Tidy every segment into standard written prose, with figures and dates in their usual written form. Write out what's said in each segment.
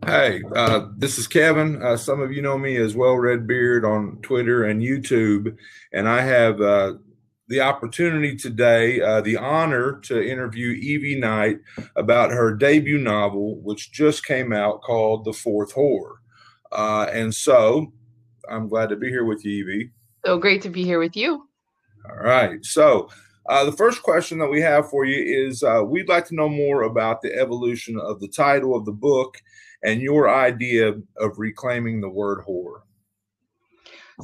Hey, this is Kevin. Some of you know me as Well Red Beard on Twitter and YouTube, and I have the opportunity today, the honor to interview Evie Knight about her debut novel, which just came out called The Fourth Whore. And so I'm glad to be here with you, Evie. So great to be here with you. All right. The first question that we have for you is we'd like to know more about the evolution of the title of the book and your idea of reclaiming the word whore.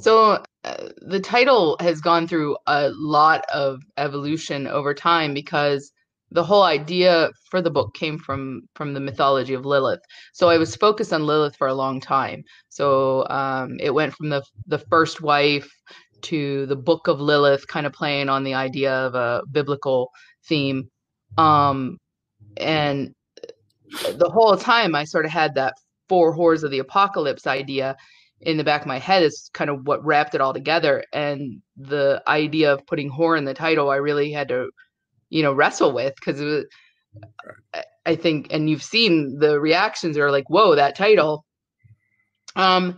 The title has gone through a lot of evolution over time because the whole idea for the book came from the mythology of Lilith. So I was focused on Lilith for a long time. It went from the first wife to the Book of Lilith, kind of playing on the idea of a biblical theme. Um, and the whole time I sort of had that four whores of the apocalypse idea in the back of my head is kind of what wrapped it all together. And the idea of putting whore in the title, I really had to, wrestle with because it was, I think, and you've seen the reactions are like, whoa, that title. And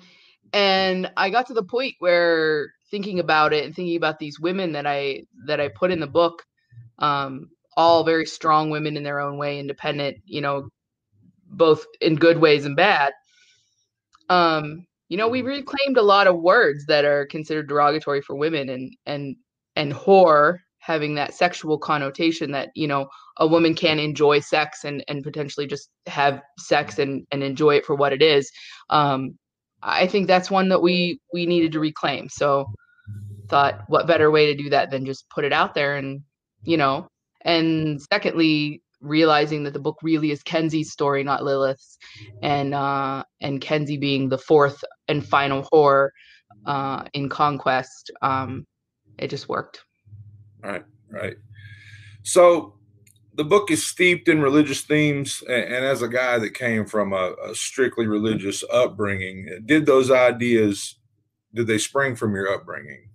I got to the point where thinking about it and thinking about these women that I put in the book, all very strong women in their own way, independent, both in good ways and bad. We reclaimed a lot of words that are considered derogatory for women and whore having that sexual connotation that, a woman can enjoy sex and potentially just have sex and enjoy it for what it is. I think that's one that we needed to reclaim. So thought what better way to do that than just put it out there you know, and secondly, realizing that the book really is Kenzie's story, not Lilith's, and Kenzie being the fourth and final whore in Conquest. It just worked. Right, right. So the book is steeped in religious themes, and as a guy that came from a strictly religious upbringing, did they spring from your upbringing?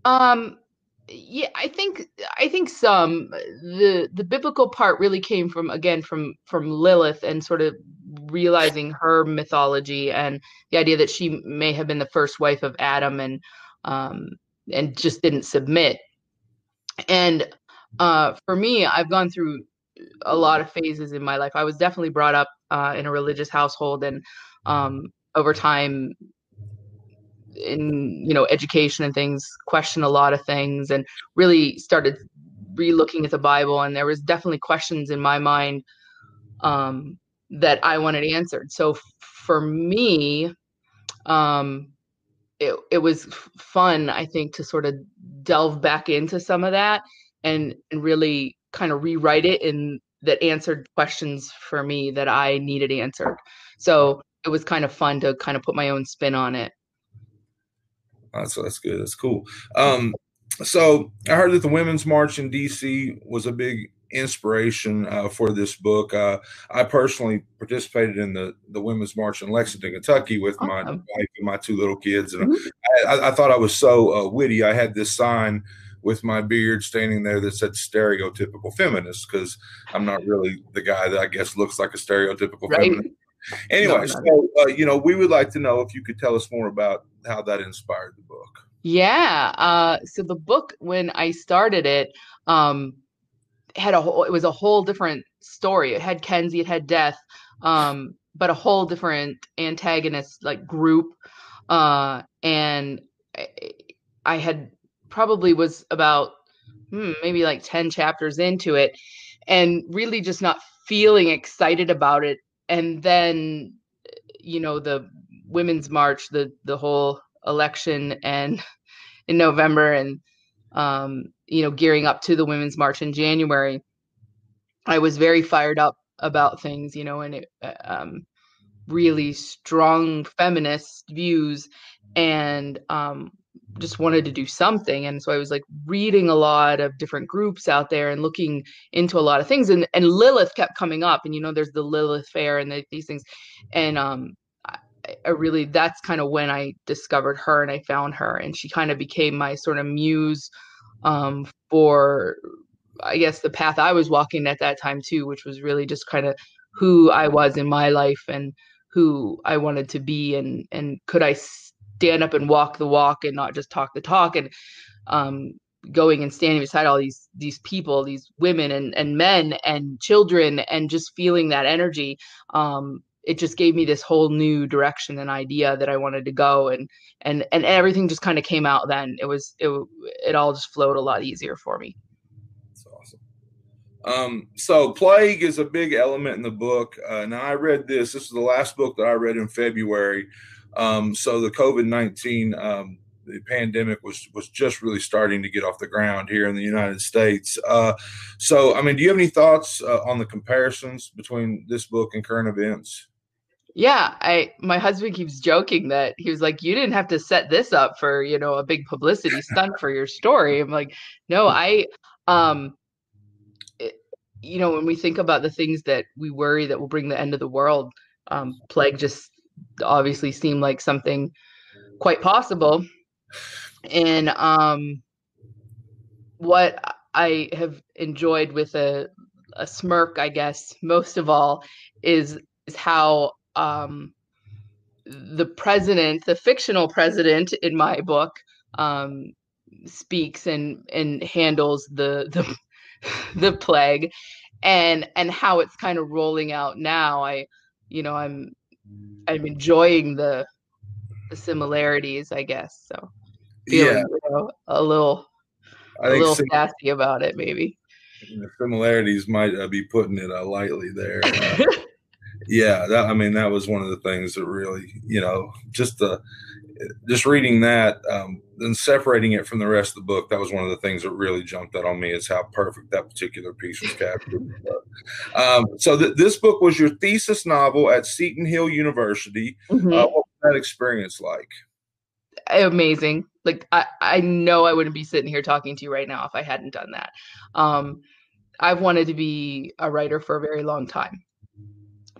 Um, yeah, I think some the biblical part really came from again from Lilith and sort of realizing her mythology and the idea that she may have been the first wife of Adam um and just didn't submit. And for me, I've gone through a lot of phases in my life. I was definitely brought up in a religious household and over time in education and things questioned a lot of things and really started re-looking at the Bible, and there was definitely questions in my mind that I wanted answered. So for me, um, it was fun, I think, to sort of delve back into some of that and really kind of rewrite it in that answered questions for me that I needed answered. So it was kind of fun to kind of put my own spin on it. So that's good. That's cool. So I heard that the Women's March in DC was a big inspiration for this book. I personally participated in the Women's March in Lexington, Kentucky, with my Awesome. wife and my two little kids, and Mhm. I thought I was so witty. I had this sign with my beard standing there that said stereotypical feminist because I'm not really the guy that I guess looks like a stereotypical Right. feminist. No, Anyway, not. we would like to know if you could tell us more about how that inspired the book. Yeah. So the book, when I started it, um, it was a whole different story. It had Kenzie, it had Death, but a whole different antagonist like group. And I, I had probably was about maybe like 10 chapters into it and really just not feeling excited about it. And then, the Women's March, the whole election and in November and gearing up to the Women's March in January, I was very fired up about things, and really strong feminist views and just wanted to do something. And so I was like reading a lot of different groups out there and looking into a lot of things. And Lilith kept coming up, and there's the Lilith Fair and these things. And I really, that's kind of when I discovered her and I found her, and she kind of became my sort of muse for, I guess, the path I was walking at that time too, which was really just kind of who I was in my life and who I wanted to be, and could I stand up and walk the walk and not just talk the talk. And um, going and standing beside all these people, these women and men and children, and just feeling that energy. It just gave me this whole new direction and idea that I wanted to go, and everything just kind of came out then. It all just flowed a lot easier for me. That's awesome. So plague is a big element in the book. Now I read this. This is the last book that I read in February. So the COVID-19 the pandemic was just really starting to get off the ground here in the United States. So I mean, do you have any thoughts on the comparisons between this book and current events? Yeah, my husband keeps joking that he was like, you didn't have to set this up for, a big publicity stunt for your story. I'm like, no, um it, when we think about the things that we worry that will bring the end of the world, plague just obviously seemed like something quite possible. And what I have enjoyed with a smirk, I guess, most of all, is how the president, the fictional president in my book, um, speaks and handles the the plague, and how it's kind of rolling out now. I'm enjoying the similarities, I guess. So Yeah, feeling a little I a think little sassy about it, maybe. the similarities might be putting it lightly there. Yeah, I mean, that was one of the things that really, just reading that and separating it from the rest of the book, that was one of the things that really jumped out on me is how perfect that particular piece was captured. So this book was your thesis novel at Seton Hill University. Mm-hmm. What was that experience like? Amazing. Like I know I wouldn't be sitting here talking to you right now if I hadn't done that. Um, I've wanted to be a writer for a very long time.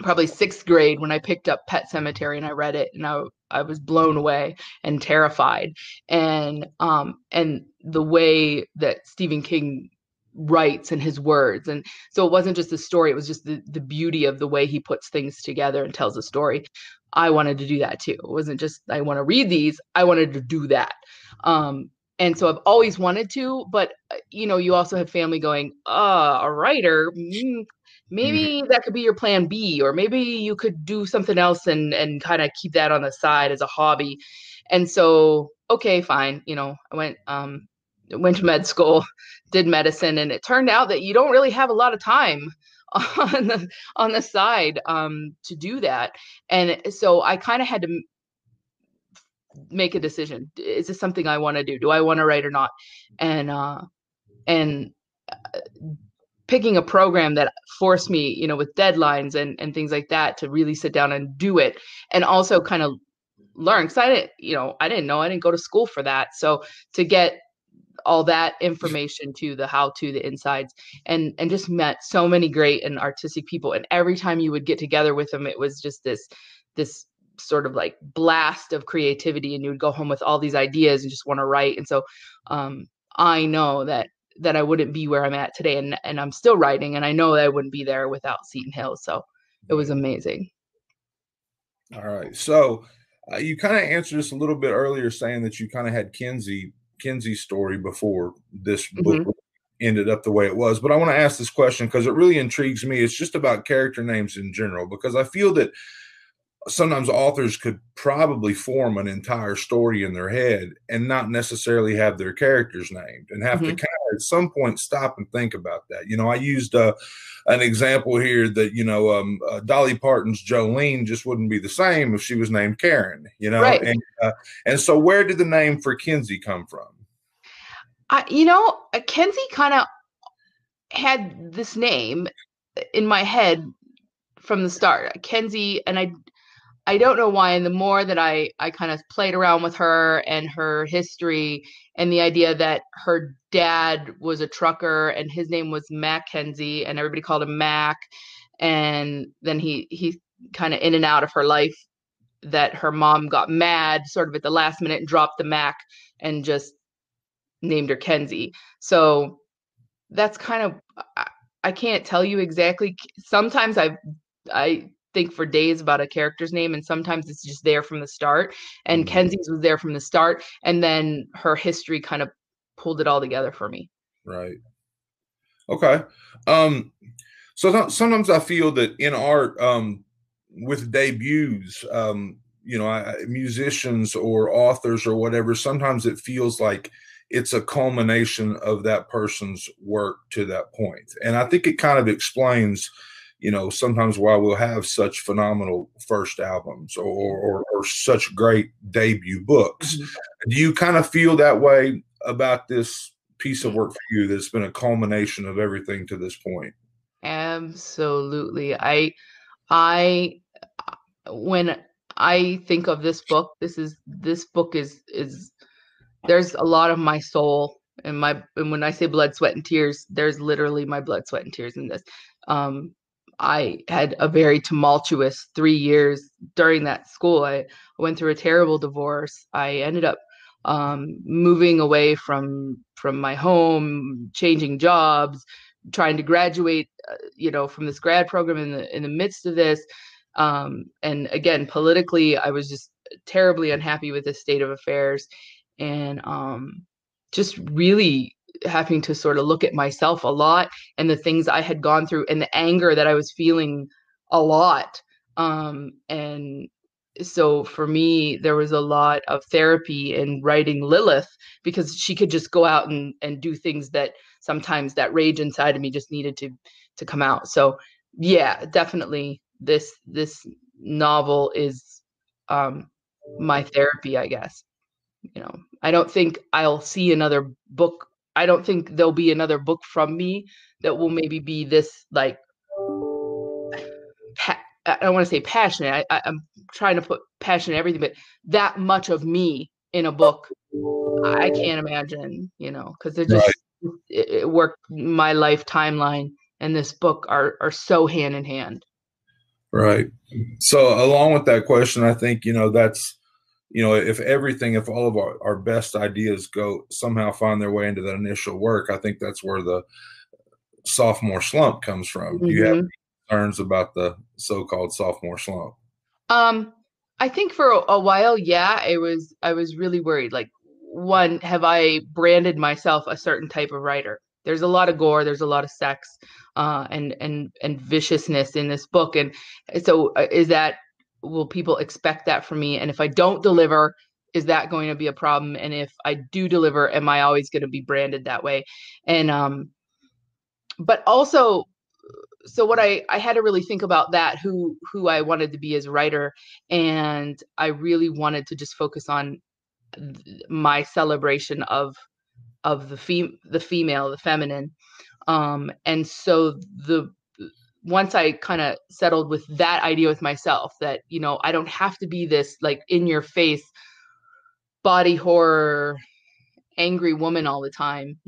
Probably sixth grade when I picked up Pet Sematary and I read it, and I was blown away and terrified. And the way that Stephen King writes and his words, and so it wasn't just a story, it was just the beauty of the way he puts things together and tells a story. I wanted to do that too. It wasn't just I want to read these, I wanted to do that. And so I've always wanted to, but you also have family going, a writer, Mhm. maybe that could be your plan B, or maybe you could do something else and kind of keep that on the side as a hobby. And so, okay, fine. I went to med school, did medicine, and it turned out that you don't really have a lot of time on the side to do that. And so I kind of had to make a decision. Is this something I want to do? Do I want to write or not? And picking a program that forced me, with deadlines and things like that, to really sit down and do it, and also kind of learn. Because I didn't know, I didn't go to school for that. So to get all that information, to the how to the insides, and just met so many great and artistic people. And every time you would get together with them, it was just this sort of like blast of creativity, and you would go home with all these ideas and just want to write. And so I know that I wouldn't be where I'm at today, and I'm still writing, and I know that I wouldn't be there without Seton Hill. So it was amazing. All right. So you kind of answered this a little bit earlier, saying that you kind of had Kenzie's story before this book Hmm. ended up the way it was. But I want to ask this question because it really intrigues me. It's just about character names in general, because I feel that sometimes authors could probably form an entire story in their head and not necessarily have their characters named, and have to Hmm. kind of at some point stop and think about that. I used an example here that, Dolly Parton's Jolene just wouldn't be the same if she was named Karen, Right. and so where did the name for Kenzie come from? Kenzie kind of had this name in my head from the start, Kenzie, and I don't know why. And the more that I kind of played around with her and her history, and the idea that her dad was a trucker and his name was Mackenzie and everybody called him Mac, and then he kind of in and out of her life, that her mom got mad sort of at the last minute and dropped the Mac and just named her Kenzie. So that's kind of, I can't tell you exactly. Sometimes I've I think for days about a character's name, and sometimes it's just there from the start. And Mhm. Kenzie's was there from the start, and then her history kind of pulled it all together for me. Right. Okay. Um, sometimes I feel that in art, with debuts, musicians or authors or whatever, sometimes it feels like it's a culmination of that person's work to that point. And I think it kind of explains, sometimes why we'll have such phenomenal first albums or such great debut books. Mhm. Do you kind of feel that way about this piece of work for you that's been a culmination of everything to this point? Absolutely. I when I think of this book, this book is there's a lot of my soul and when I say blood, sweat, and tears, there's literally my blood, sweat, and tears in this. Um, I had a very tumultuous 3 years during that school. I went through a terrible divorce. I ended up moving away from my home, changing jobs, trying to graduate, from this grad program in the midst of this. And again, politically, I was just terribly unhappy with the state of affairs, and just really having to sort of look at myself a lot and the things I had gone through and the anger that I was feeling a lot. And so for me, there was a lot of therapy in writing Lilith, because she could just go out and do things that sometimes that rage inside of me just needed to come out. So yeah, definitely this novel is um my therapy, I guess. I don't think I'll see another book. I don't think there'll be another book from me that will maybe be this like I don't want to say passionate. I'm trying to put passion in everything, but that much of me in a book, I can't imagine, because it Right. just it worked. My life timeline and this book are so hand in hand. Right. So along with that question, I think, that's, if all of our best ideas go somehow find their way into that initial work, I think that's where the sophomore slump comes from. Do you have Mhm. concerns about the so-called sophomore slump? Um, I think for a while, yeah, I was really worried. Like, one, have I branded myself a certain type of writer? There's a lot of gore, there's a lot of sex, and viciousness in this book, and so is that will people expect that from me? And if I don't deliver, is that going to be a problem? And if I do deliver, am I always going to be branded that way? And but also, so what I had to really think about that, who I wanted to be as a writer, and I really wanted to just focus on my celebration of the female, the feminine. And so the once I kind of settled with that idea with myself, that I don't have to be this like in your face body horror angry woman all the time,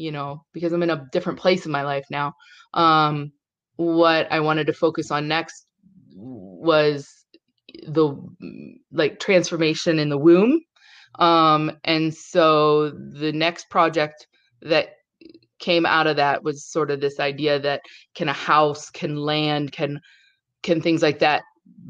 because I'm in a different place in my life now. Um, what I wanted to focus on next was the like transformation in the womb. And so the next project that came out of that was sort of this idea that can a house, can land, can things like that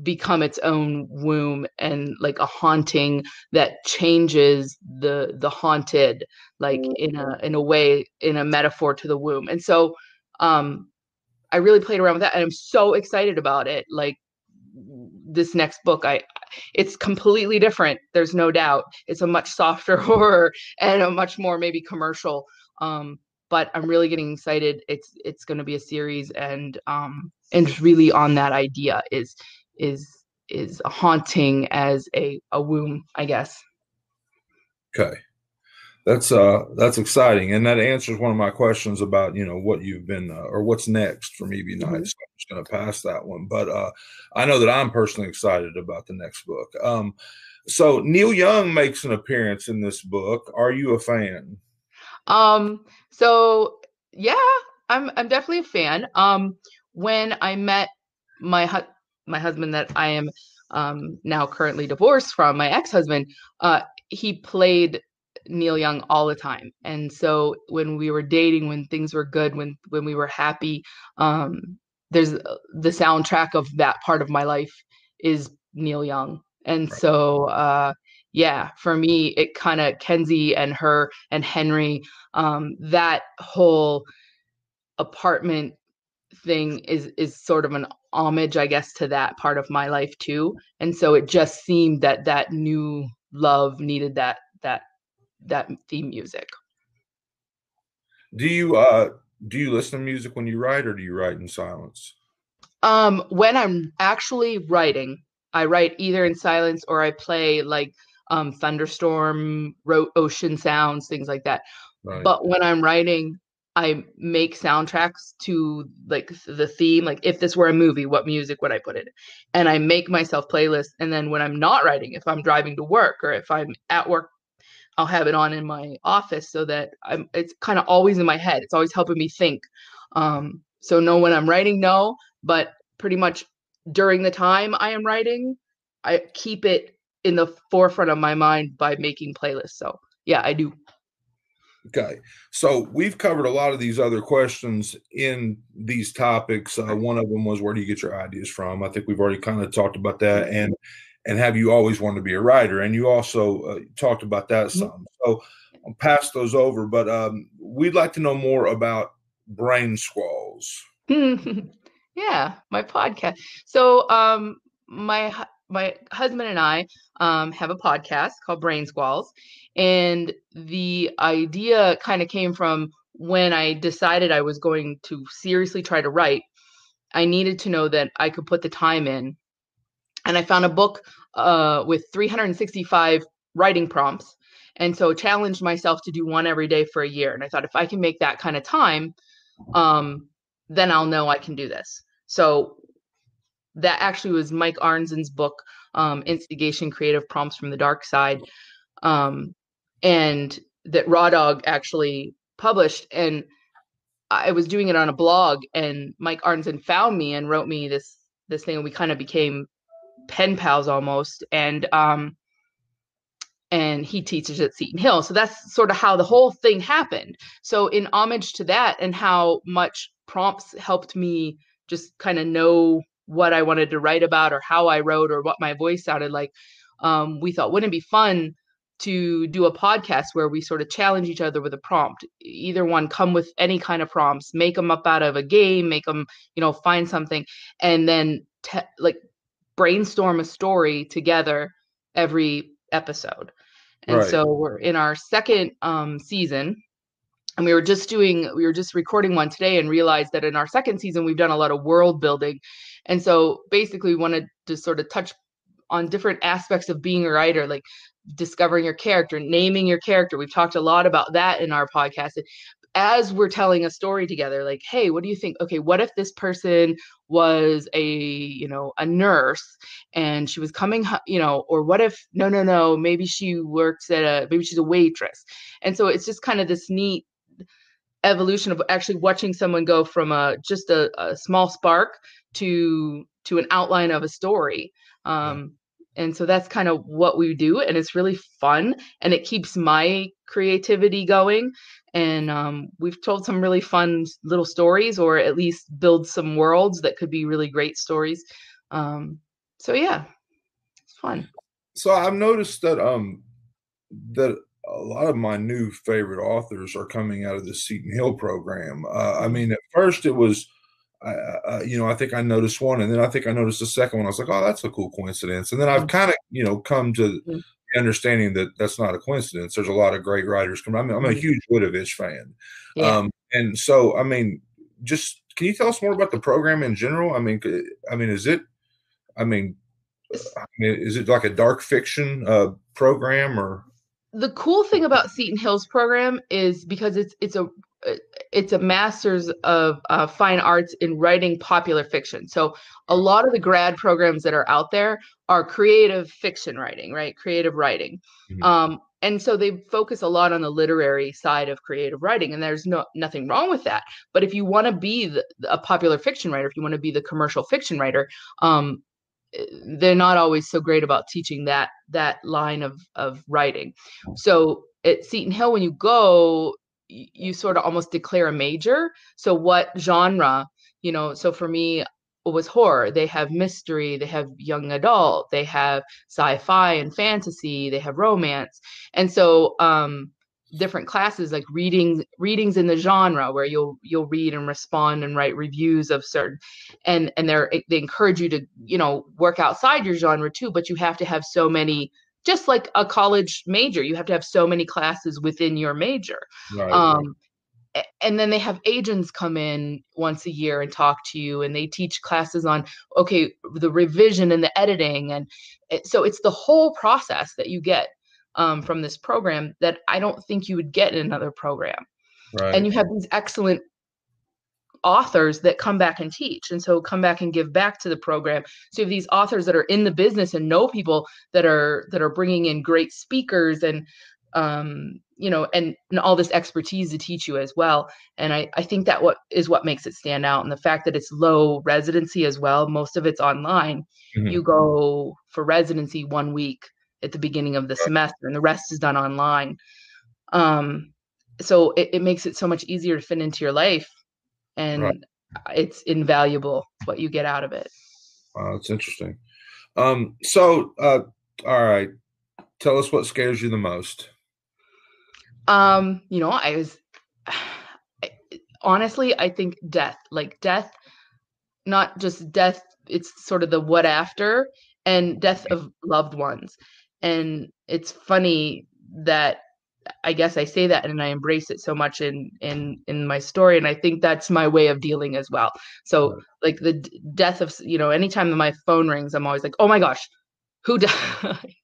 become its own womb, and like a haunting that changes the haunted, like in a way, in a metaphor to the womb. And so um I really played around with that, and I'm so excited about it. Like, this next book, it's completely different, there's no doubt. It's a much softer horror and a much more maybe commercial, um but I'm really getting excited. It's going to be a series, and just really on that idea is is haunting as a womb, I guess. Okay. That's exciting, and that answers one of my questions about what you've been or what's next for me. Be Mhm. nice. So I'm just going to pass that one, but I know that I'm personally excited about the next book. So Neil Young makes an appearance in this book. Are you a fan? So yeah, I'm definitely a fan. When I met my hu my husband, that I am now currently divorced from, my ex-husband, he played Neil Young all the time. And so when we were dating, when things were good, when we were happy, um there's the soundtrack of that part of my life is Neil Young. And so yeah, for me, it kind of Kenzie and her and Henry, that whole apartment thing is sort of an homage, I guess, to that part of my life too. And so it just seemed that that new love needed that theme music. Do you listen to music when you write, or do you write in silence? When I'm actually writing, I write either in silence or I play like thunderstorm, ocean sounds, things like that. Right. But when I'm writing, I make soundtracks to like the theme. Like if this were a movie, what music would I put in? And I make myself playlists. And then when I'm not writing, if I'm driving to work or if I'm at work, I'll have it on in my office so that it's kind of always in my head. It's always helping me think. So no, when I'm writing, no, but pretty much during the time I am writing, I keep it in the forefront of my mind by making playlists. So yeah, I do. Okay. So we've covered a lot of these other questions in these topics. One of them was, where do you get your ideas from? I think we've already kind of talked about that. And have you always wanted to be a writer? And you also talked about that some. So I'll pass those over, but we'd like to know more about Brain Squalls. Yeah, my podcast. So my husband and I have a podcast called Brain Squalls, and the idea kind of came from when I decided I was going to seriously try to write. I needed to know that I could put the time in, and I found a book with 365 writing prompts, and so challenged myself to do one every day for a year. And I thought, if I can make that kind of time, then I'll know I can do this. So that actually was Mike Arnzen's book, Instigation: Creative Prompts from the Dark Side, and that Raw Dog actually published. And I was doing it on a blog, and Mike Arnzen found me and wrote me this thing, and we kind of became pen pals almost. And he teaches at Seton Hill. So that's sort of how the whole thing happened. So in homage to that and how much prompts helped me just kind of know what I wanted to write about or how I wrote or what my voice sounded like, we thought, wouldn't it be fun to do a podcast where we sort of challenge each other with a prompt? Either one, come with any kind of prompts, make them up out of a game, make them, find something, and then like brainstorm a story together every episode. And Right. so we're in our second season, and we were just recording one today and realized that in our second season we've done a lot of world building. And so basically we wanted to sort of touch on different aspects of being a writer, like discovering your character, naming your character. We've talked a lot about that in our podcast. As we're telling a story together, like, hey, what do you think? Okay, what if this person was a nurse and she was coming, or what if, no, maybe maybe she's a waitress. And so it's just kind of this neat evolution of actually watching someone go from just a small spark to an outline of a story. And so that's kind of what we do, and it's really fun, and it keeps my creativity going. And we've told some really fun little stories, or at least build some worlds that could be really great stories. So yeah, it's fun. So I've noticed that that a lot of my new favorite authors are coming out of the Seton Hill program. I mean, at first it was, I think I noticed one, and then I think I noticed the second one. I was like, oh, that's a cool coincidence. And then I've kind of, come to the understanding that that's not a coincidence. There's a lot of great writers coming. I mean, I'm a huge Widovich fan. Yeah. And so, I mean, just, can you tell us more about the program in general? Is it like a dark fiction program, or? The cool thing about Seton Hill's program is because it's a master's of fine arts in writing popular fiction. So a lot of the grad programs that are out there are creative fiction writing, right? Creative writing. Mm-hmm. And so they focus a lot on the literary side of creative writing, and there's nothing wrong with that. But if you want to be a popular fiction writer, if you want to be the commercial fiction writer, they're not always so great about teaching that line of writing. So at Seton Hill, when you go, you sort of almost declare a major. So what genre, So for me, it was horror. They have mystery, they have young adult, they have sci-fi and fantasy, they have romance. And so different classes like readings in the genre where you'll read and respond and write reviews of certain, and they encourage you to, work outside your genre too, but you have to have so many, just like a college major, you have to have so many classes within your major. Right. And then they have agents come in once a year and talk to you, and they teach classes on, okay, the revision and the editing. And so it's the whole process that you get from this program that I don't think you would get in another program. Right. And you have these excellent authors that come back and teach, and so come back and give back to the program. So you have these authors that are in the business and know people that are bringing in great speakers and and all this expertise to teach you as well. And I think that what makes it stand out, and the fact that it's low residency as well. Most of it's online. Mhm. You go for residency 1 week at the beginning of the semester, and the rest is done online. So it makes it so much easier to fit into your life, Right. and it's invaluable what you get out of it. Wow, that's interesting. All right. Tell us what scares you the most. I was honestly, I think death, not just death, it's sort of the what after, and death of loved ones. And it's funny that I guess I say that and I embrace it so much in my story, and I think that's my way of dealing as well. So like the death of, anytime that my phone rings, I'm always like, oh my gosh, who died?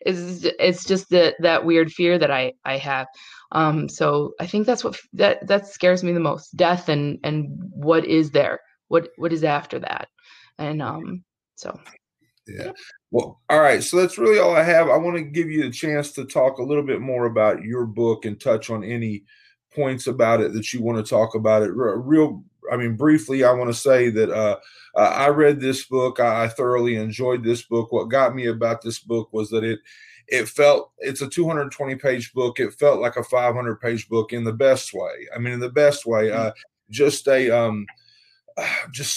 It's just that weird fear that I have. So I think that's that scares me the most: death and what is there, what is after that. And so Yeah. yep. Well, all right. So that's really all I have. I want to give you a chance to talk a little bit more about your book and touch on any points about it that you want to talk about it. Briefly, I want to say that I read this book. I thoroughly enjoyed this book. What got me about this book was that it's a 220-page book. It felt like a 500-page book in the best way. I mean, in the best way. Just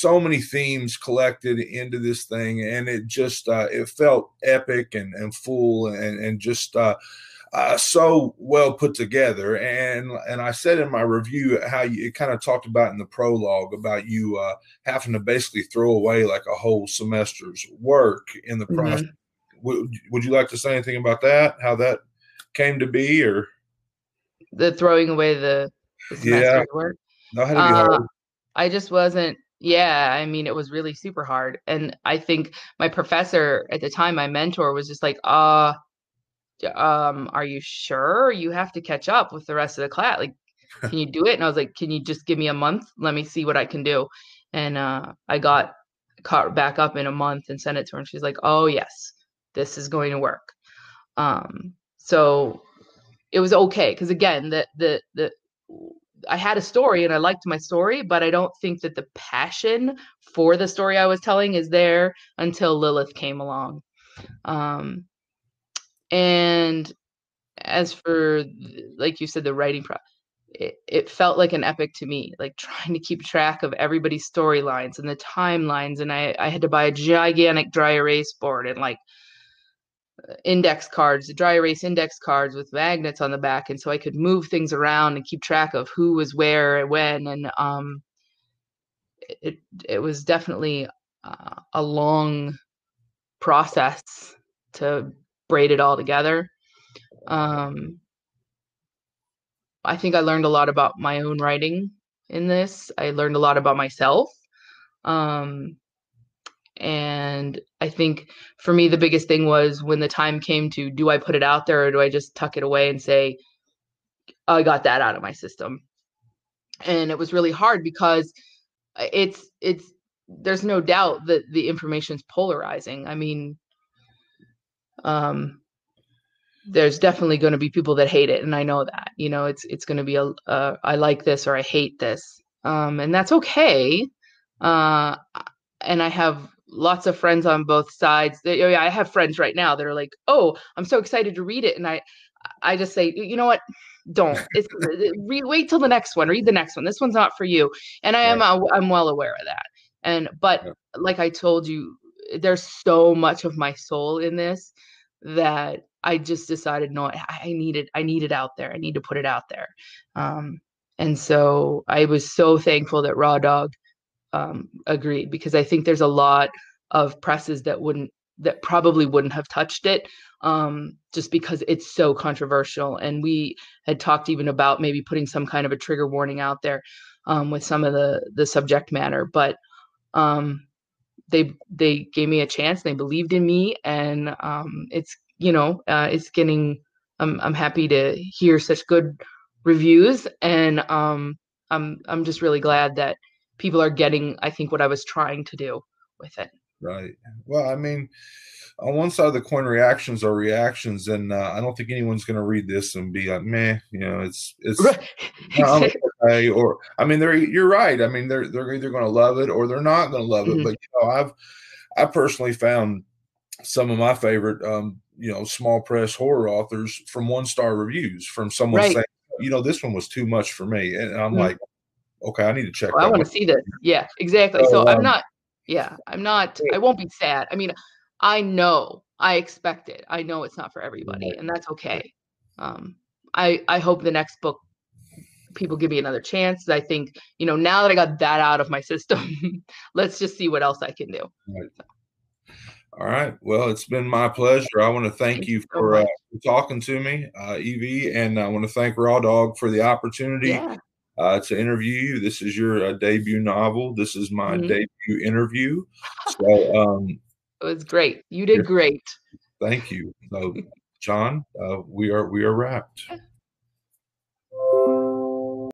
so many themes collected into this thing, and it felt epic and full and just so well put together. And I said in my review how it kind of talked about in the prologue about you having to basically throw away like a whole semester's work in the process. Would you like to say anything about that? How that came to be, or the throwing away the semester's work? That had to be hard. I just wasn't. Yeah, I mean, it was really super hard. And I think my professor at the time, my mentor, was just like, are you sure you have to catch up with the rest of the class? Like, can you do it? And I was like, can you just give me a month? Let me see what I can do. And I got caught back up in a month and sent it to her. And she's like, oh, yes, this is going to work. So it was okay. Because again, I had a story and I liked my story, but I don't think that the passion for the story I was telling is there until Lilith came along. And as for, like you said, the writing process, it felt like an epic to me, like trying to keep track of everybody's storylines and the timelines. And I had to buy a gigantic dry erase board and like index cards, dry erase index cards with magnets on the back. And so I could move things around and keep track of who was where and when. And it was definitely a long process to braid it all together. I think I learned a lot about my own writing in this. I learned a lot about myself. And I think for me, the biggest thing was when the time came to, do I put it out there or do I just tuck it away and say, I got that out of my system? And it was really hard because there's no doubt that the information's polarizing. I mean, there's definitely going to be people that hate it. And I know that, it's going to be I like this or I hate this. And that's okay. And I have lots of friends on both sides. I have friends right now that are like, oh, I'm so excited to read it. And I just say, you know what? don't. It's wait till the next one. Read the next one. This one's not for you. And I'm well aware of that. But Yeah. like I told you, there's so much of my soul in this that I just decided, no, I need it out there. I need to put it out there. And so I was so thankful that Raw Dog agreed, because I think there's a lot of presses that probably wouldn't have touched it, just because it's so controversial. And we had talked even about maybe putting some kind of a trigger warning out there with some of the subject matter, but they gave me a chance. They believed in me, and it's getting. I'm happy to hear such good reviews, and I'm just really glad that people are getting, I think, what I was trying to do with it. Right. Well, I mean, on one side of the coin, reactions are reactions, and I don't think anyone's going to read this and be like, "Meh," it's. Right. No, Exactly. okay. Or I mean, you're right. I mean, they're either going to love it or they're not going to love it. Mhm. But I personally found some of my favorite small press horror authors from 1-star reviews from someone Right. saying, this one was too much for me, and I'm Mhm. like, okay, I need to check Oh, I that want one. to see this. Yeah, exactly. So So, I won't be sad. I mean, I expect it. I know it's not for everybody, and that's okay. Um, I hope the next book people give me another chance. I think, now that I got that out of my system, let's just see what else I can do. right. All right. Well, it's been my pleasure. I want to thank Thank you you so for much. talking to me, Evie, and I want to thank Raw Dog for the opportunity Yeah. to interview you. This is your debut novel. This is my Mhm. debut interview. So, It was great. You did great. thank you. So, John, we are wrapped.